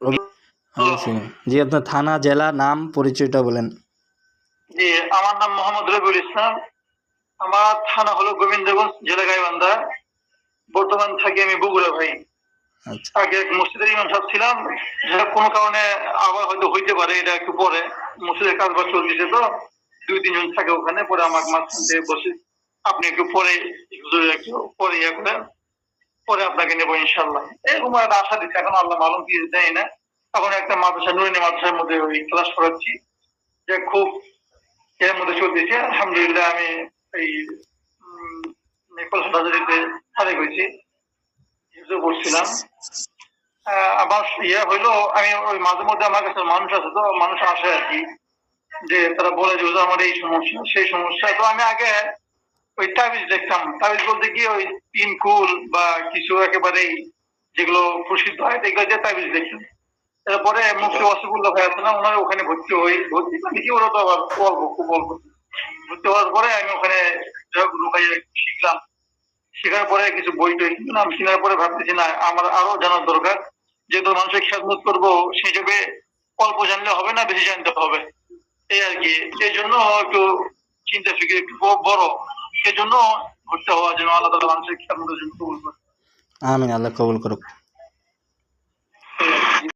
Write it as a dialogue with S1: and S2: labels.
S1: অবশ্যই। জি, আপনার থানা, জেলা, নাম, পরিচয়টা বলেন।
S2: জি, আমার নাম মোহাম্মদ রবিউল ইসলাম। আমার থানা হলো গোবিন্দগঞ্জ, জেলা গাইবান্ধা। বর্তমান থাকি আমি বগুড়া ভাই।
S1: আচ্ছা।
S2: আগে এক মসজিদের ইমাম সাহেব ছিলাম, যেটা কোনো কারণে আবার হয়তো হইতে পারে, এটা একটু পরে মসজিদের কাজবাজ চলতেছে তো 2-3 জন থাকে ওখানে, পরে আমার মাঝখান থেকে বসে আপনি একটু পরে একটু পরে ইয়ে করেন, পরে আপনাকে নেবো ইনশাল্লাহ, এরকম একটা আশা দিচ্ছে। এখন আল্লাহ মালুম কি দেয় না। এখন একটা মাদ্রাসা, নুরানি মাদ্রাসার মধ্যে ওই ক্লাস করাচ্ছি, যে খুব এর মধ্যে চলতেছে। আলহামদুলিল্লাহ আমি এই নেপাল হাজারিতে সারেক হয়েছি, করছিলাম। আবার ইয়ে হইলো, আমি ওই মাঝে মধ্যে আমার কাছে মানুষ আছে, তো মানুষ আসে আর কি, যে তারা বলে যে আমার এই সমস্যা সেই সমস্যা। তো আমি আগে ওই তাবিজ দেখতাম। তাবিজ বলতে কি ওই পিনকুল বা কিছু একেবারেই যেগুলো প্রসিদ্ধ হয় এগুলো দিয়ে তাবিজ দেখতাম। তারপরে মুফতি ওয়াসিফুল্লাহ ভাই আছে না, ওনার ওখানে ভর্তি মানে কি, ওরা তো আবার অল্প, খুব অল্প। ভর্তি হওয়ার পরে আমি ওখানে শিখলাম। শেখার পরে কিছু বই টই কিনলাম, কেনার পরে ভাবতেছি না, আমার আরো জানার দরকার। যেহেতু মানুষের খেদমত করবো, সেই হিসেবে অল্প জানলে হবে না, বেশি জানতে হবে, এই আর কি। এই জন্য একটু চিন্তা ফিকির একটু বড়, এই জন্য ঘুরতে হওয়া, যেন আল্লাহ তাআলা মানুষের খেদমতের জন্য কবুল করে।
S1: আমিন, আল্লাহ কবুল করুক।